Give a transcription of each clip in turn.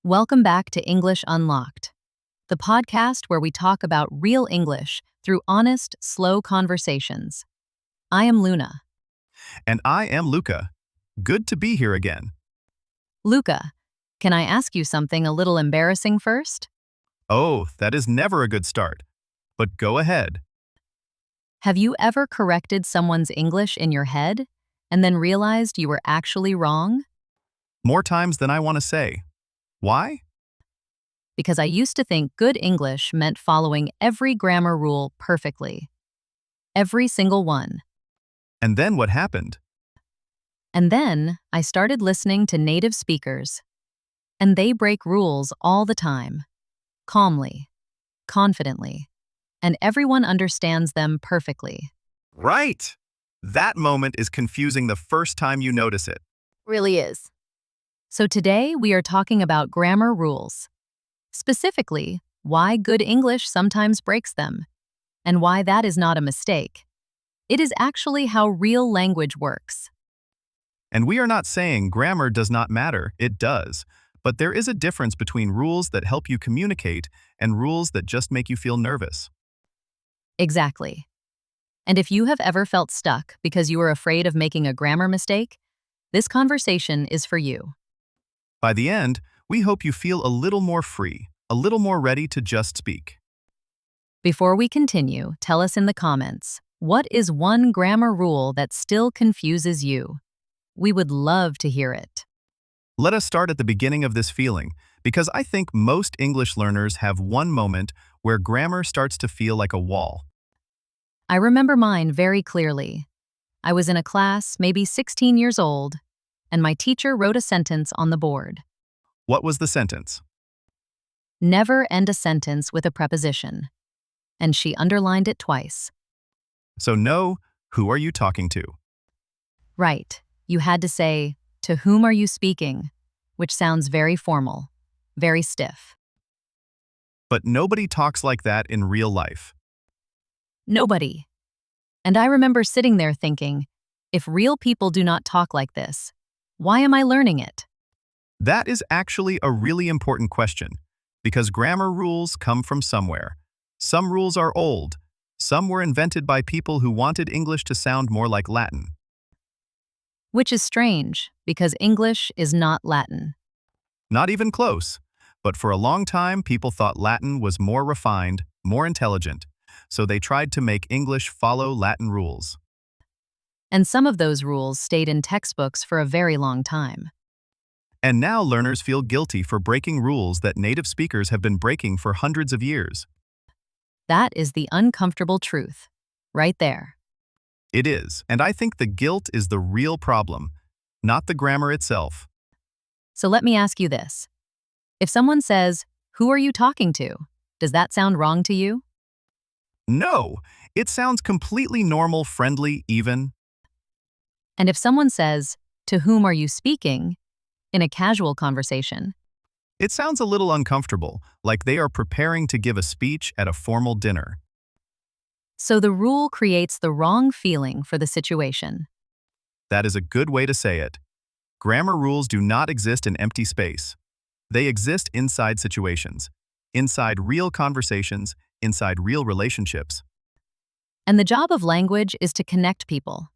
Welcome back to English Unlocked, the podcast where we talk about real English through honest, slow conversations. I am Luna. And I am Luca. Good to be here again. Luca, can I ask you something a little embarrassing first? Oh, that is never a good start. But go ahead. Have you ever corrected someone's English in your head and then realized you were actually wrong? More times than I want to say. Why? Because I used to think good English meant following every grammar rule perfectly. Every single one. And then what happened? And then I started listening to native speakers. And they break rules all the time. Calmly. Confidently. And everyone understands them perfectly. Right! That moment is confusing the first time you notice it. Really is. So today we are talking about grammar rules. Specifically, why good English sometimes breaks them, and why that is not a mistake. It is actually how real language works. And we are not saying grammar does not matter, it does. But there is a difference between rules that help you communicate and rules that just make you feel nervous. Exactly. And if you have ever felt stuck because you were afraid of making a grammar mistake, this conversation is for you. By the end, we hope you feel a little more free, a little more ready to just speak. Before we continue, tell us in the comments, what is one grammar rule that still confuses you? We would love to hear it. Let us start at the beginning of this feeling, because I think most English learners have one moment where grammar starts to feel like a wall. I remember mine very clearly. I was in a class, maybe 16 years old, and my teacher wrote a sentence on the board. What was the sentence? Never end a sentence with a preposition. And she underlined it twice. So no, who are you talking to? Right. You had to say, to whom are you speaking? Which sounds very formal, very stiff. But nobody talks like that in real life. Nobody. And I remember sitting there thinking, if real people do not talk like this, why am I learning it? That is actually a really important question, because grammar rules come from somewhere. Some rules are old. Some were invented by people who wanted English to sound more like Latin. Which is strange, because English is not Latin. Not even close. But for a long time, people thought Latin was more refined, more intelligent, so they tried to make English follow Latin rules. And some of those rules stayed in textbooks for a very long time. And now learners feel guilty for breaking rules that native speakers have been breaking for hundreds of years. That is the uncomfortable truth. Right there. It is, and I think the guilt is the real problem, not the grammar itself. So let me ask you this. If someone says, who are you talking to? Does that sound wrong to you? No, it sounds completely normal, friendly, even. And if someone says, to whom are you speaking? In a casual conversation, It sounds a little uncomfortable, like they are preparing to give a speech at a formal dinner. so the rule creates the wrong feeling for the situation. That is a good way to say it. Grammar rules do not exist in empty space. They exist inside situations, inside real conversations, inside real relationships. And the job of language is to connect people.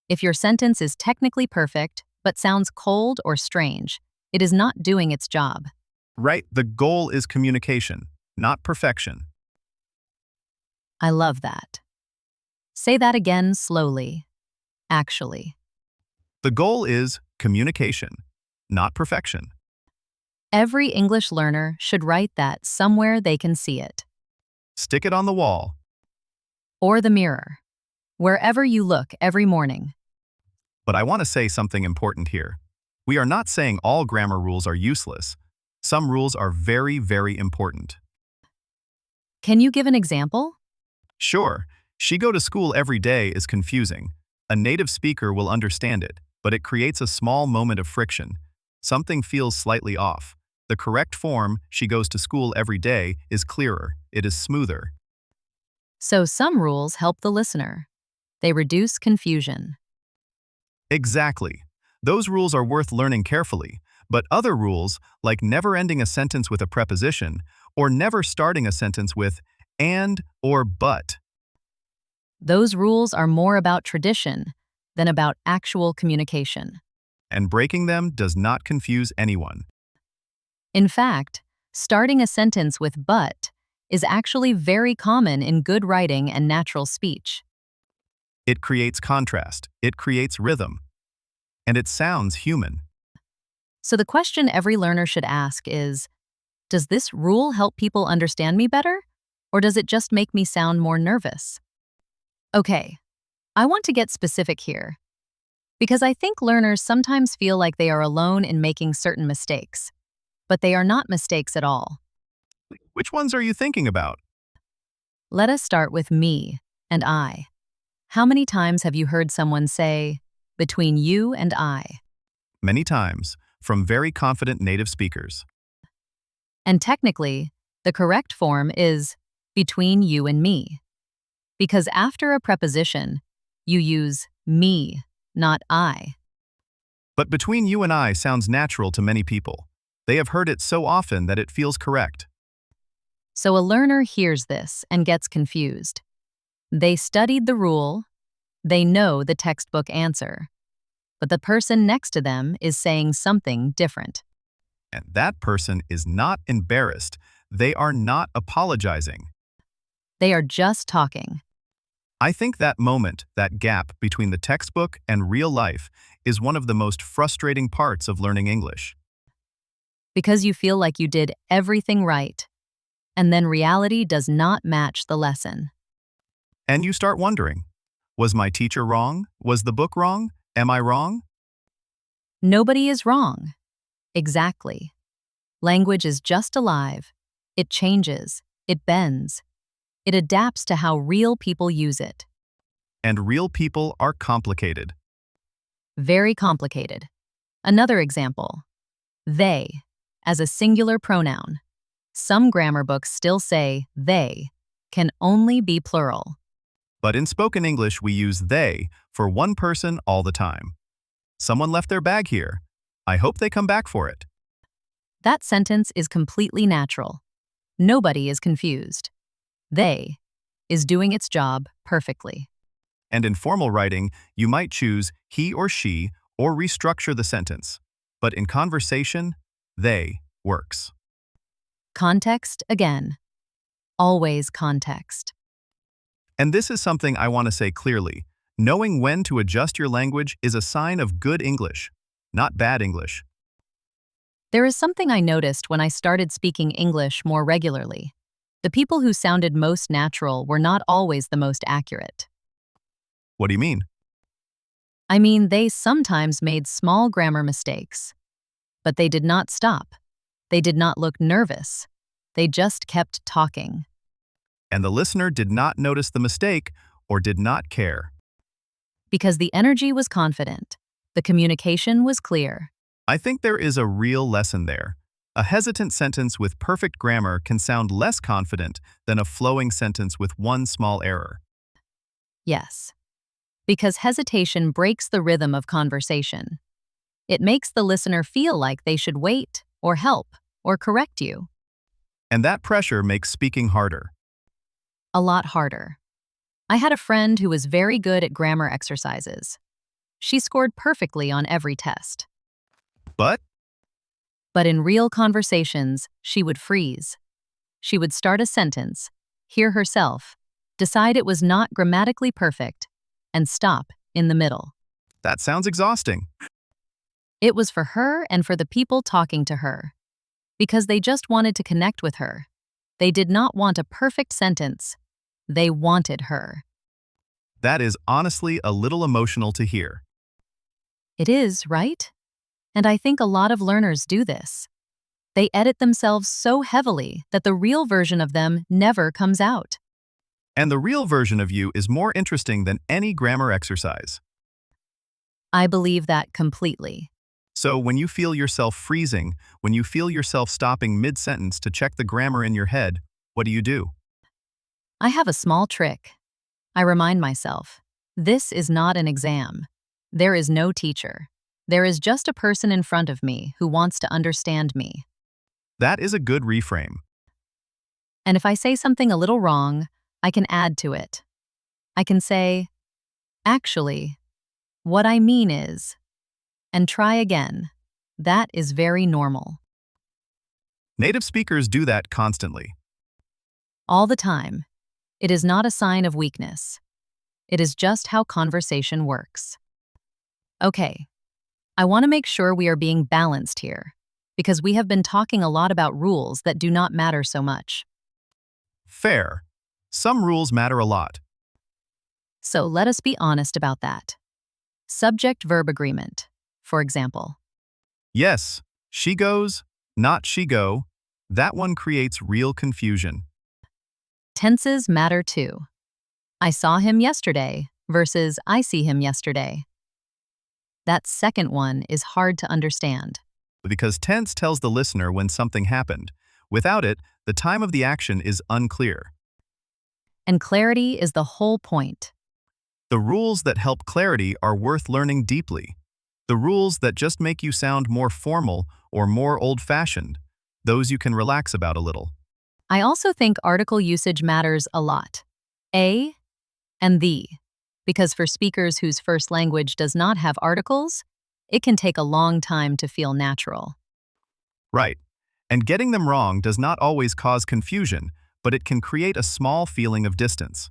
If your sentence is technically perfect, but sounds cold or strange, it is not doing its job. Right? The goal is communication, not perfection. I love that. Say that again slowly. Actually. The goal is communication, not perfection. Every English learner should write that somewhere they can see it. Stick it on the wall. Or the mirror. Wherever you look every morning. But I want to say something important here. We are not saying all grammar rules are useless. Some rules are very, very important. Can you give an example? Sure, she go to school every day is confusing. A native speaker will understand it, but it creates a small moment of friction. Something feels slightly off. The correct form, she goes to school every day, is clearer. It is smoother. So some rules help the listener. They reduce confusion. Exactly. Those rules are worth learning carefully, but other rules, like never ending a sentence with a preposition, or never starting a sentence with and or but, Those rules are more about tradition than about actual communication. and breaking them does not confuse anyone. In fact, starting a sentence with but is actually very common in good writing and natural speech. It creates contrast, it creates rhythm, and it sounds human. So the question every learner should ask is, does this rule help people understand me better? Or does it just make me sound more nervous? Okay, I want to get specific here, because I think learners sometimes feel like they are alone in making certain mistakes, but they are not mistakes at all. Which ones are you thinking about? Let us start with me and I. How many times have you heard someone say, between you and I? Many times, from very confident native speakers. And technically, the correct form is between you and me, because after a preposition, you use me, not I. But between you and I sounds natural to many people. They have heard it so often that it feels correct. So a learner hears this and gets confused. They studied the rule, they know the textbook answer, but the person next to them is saying something different. And that person is not embarrassed. They are not apologizing. They are just talking. I think that moment, that gap between the textbook and real life, is one of the most frustrating parts of learning English. Because you feel like you did everything right, and then reality does not match the lesson. And you start wondering, was my teacher wrong? Was the book wrong? Am I wrong? Nobody is wrong. Exactly. Language is just alive. It changes. It bends. It adapts to how real people use it. And real people are complicated. Very complicated. Another example. They, as a singular pronoun. Some grammar books still say they can only be plural. But in spoken English, we use they for one person all the time. Someone left their bag here. I hope they come back for it. That sentence is completely natural. Nobody is confused. They is doing its job perfectly. And in formal writing, you might choose he or she or restructure the sentence. But in conversation, they works. Context again. Always context. And this is something I want to say clearly. Knowing when to adjust your language is a sign of good English, not bad English. There is something I noticed when I started speaking English more regularly. The people who sounded most natural were not always the most accurate. What do you mean? I mean, they sometimes made small grammar mistakes. But they did not stop. They did not look nervous. They just kept talking. And the listener did not notice the mistake or did not care. Because the energy was confident. The communication was clear. I think there is a real lesson there. A hesitant sentence with perfect grammar can sound less confident than a flowing sentence with one small error. Yes. Because hesitation breaks the rhythm of conversation. It makes the listener feel like they should wait, or help, or correct you. And that pressure makes speaking harder. A lot harder. I had a friend who was very good at grammar exercises. She scored perfectly on every test. But But in real conversations, she would freeze. She would start a sentence, hear herself, decide it was not grammatically perfect, and stop in the middle. that sounds exhausting. It was for her and for the people talking to her. Because they just wanted to connect with her. They did not want a perfect sentence. They wanted her. That is honestly a little emotional to hear. It is, right? And I think a lot of learners do this. They edit themselves so heavily that the real version of them never comes out. And the real version of you is more interesting than any grammar exercise. I believe that completely. So when you feel yourself freezing, when you feel yourself stopping mid-sentence to check the grammar in your head, what do? I have a small trick. I remind myself, this is not an exam. There is no teacher. There is just a person in front of me who wants to understand me. That is a good reframe. And if I say something a little wrong, I can add to it. I can say, actually, what I mean is, and try again. That is very normal. Native speakers do that constantly. All the time. It is not a sign of weakness. It is just how conversation works. Okay, I want to make sure we are being balanced here, because we have been talking a lot about rules that do not matter so much. Fair. Some rules matter a lot. So let us be honest about that. Subject-verb agreement, for example. Yes, she goes, not she go. That one creates real confusion. Tenses matter too. I saw him yesterday versus I see him yesterday. That second one is hard to understand. Because tense tells the listener when something happened. Without it, the time of the action is unclear. And clarity is the whole point. The rules that help clarity are worth learning deeply. The rules that just make you sound more formal or more old-fashioned, those you can relax about a little. I also think article usage matters a lot. A and the. Because for speakers whose first language does not have articles, it can take a long time to feel natural. Right. And getting them wrong does not always cause confusion, but it can create a small feeling of distance.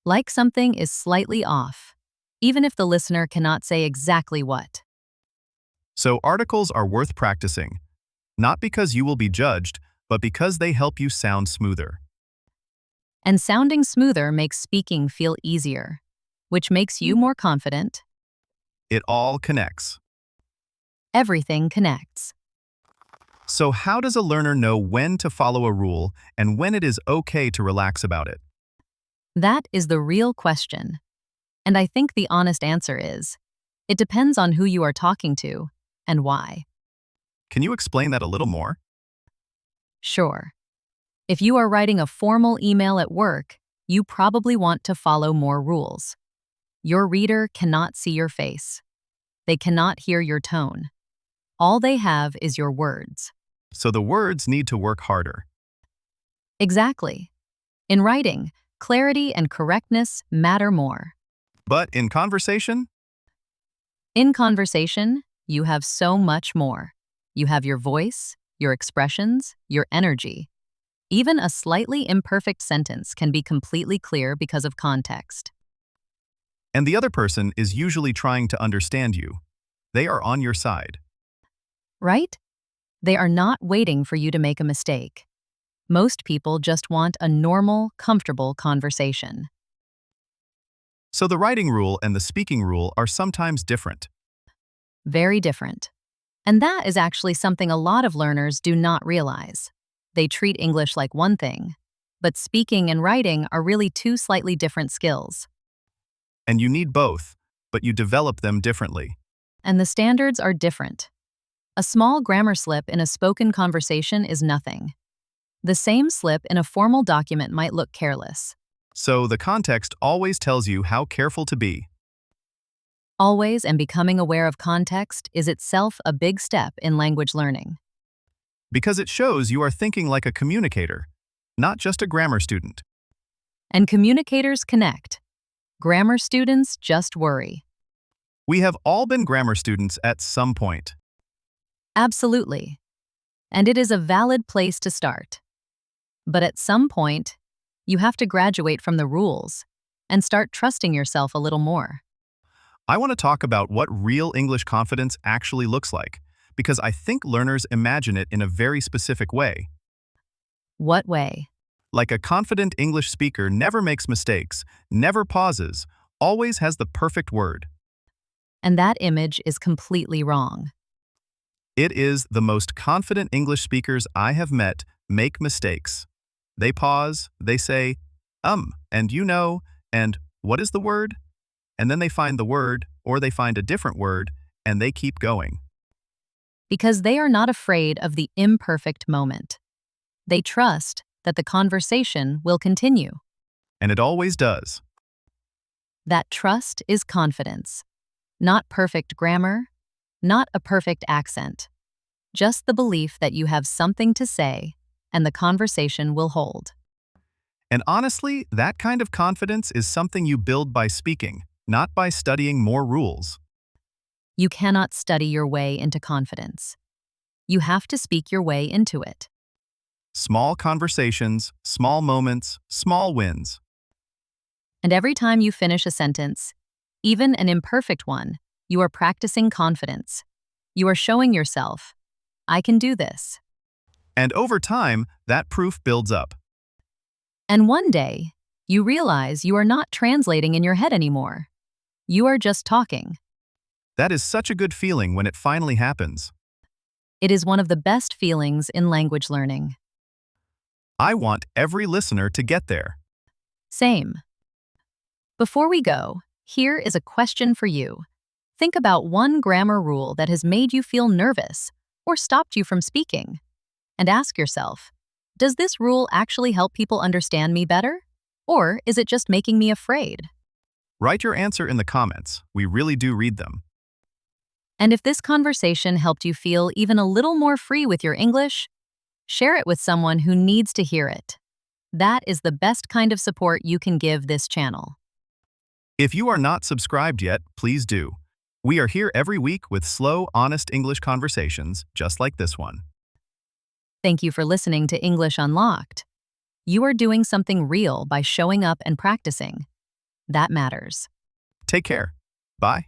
Like something is slightly off, even if the listener cannot say exactly what. So articles are worth practicing, not because you will be judged, but because they help you sound smoother. And sounding smoother makes speaking feel easier, which makes you more confident. It all connects. Everything connects. So how does a learner know when to follow a rule and when it is okay to relax about it? That is the real question. And I think the honest answer is, it depends on who you are talking to and why. Can you explain that a little more? Sure. If you are writing a formal email at work, you probably want to follow more rules. Your reader cannot see your face. They cannot hear your tone. All they have is your words. So the words need to work harder. Exactly. In writing, clarity and correctness matter more. But in conversation, In conversation, you have so much more. You have your voice, your expressions, your energy. Even a slightly imperfect sentence can be completely clear because of context. and the other person is usually trying to understand you. They are on your side. Right? They are not waiting for you to make a mistake. Most people just want a normal, comfortable conversation. So the writing rule and the speaking rule are sometimes different. Very different. And that is actually something a lot of learners do not realize. They treat English like one thing, but speaking and writing are really two slightly different skills. And you need both, but you develop them differently. And the standards are different. A small grammar slip in a spoken conversation is nothing. The same slip in a formal document might look careless. So the context always tells you how careful to be. Always, and becoming aware of context is itself a big step in language learning. Because it shows you are thinking like a communicator, not just a grammar student. And communicators connect. Grammar students just worry. We have all been grammar students at some point. Absolutely. And it is a valid place to start. But at some point, you have to graduate from the rules and start trusting yourself a little more. I want to talk about what real English confidence actually looks like, because I think learners imagine it in a very specific way. What way? Like a confident English speaker never makes mistakes, never pauses, always has the perfect word. And that image is completely wrong. It is the most confident English speakers I have met make mistakes. They pause, they say, and you know, and what is the word? And then they find the word, or they find a different word, and they keep going. Because they are not afraid of the imperfect moment. They trust that the conversation will continue. And it always does. That trust is confidence. Not perfect grammar, not a perfect accent. Just the belief that you have something to say and the conversation will hold. And honestly, that kind of confidence is something you build by speaking, not by studying more rules. You cannot study your way into confidence. You have to speak your way into it. Small conversations, small moments, small wins. And every time you finish a sentence, even an imperfect one, you are practicing confidence. You are showing yourself, I can do this. And over time, that proof builds up. And one day, you realize you are not translating in your head anymore. You are just talking. That is such a good feeling when it finally happens. It is one of the best feelings in language learning. I want every listener to get there. Same. Before we go, here is a question for you. Think about one grammar rule that has made you feel nervous or stopped you from speaking. And ask yourself, does this rule actually help people understand me better? Or is it just making me afraid? Write your answer in the comments. We really do read them. And if this conversation helped you feel even a little more free with your English, share it with someone who needs to hear it. That is the best kind of support you can give this channel. If you are not subscribed yet, please do. We are here every week with slow, honest English conversations just like this one. Thank you for listening to English Unlocked. You are doing something real by showing up and practicing. That matters. Take care. Bye.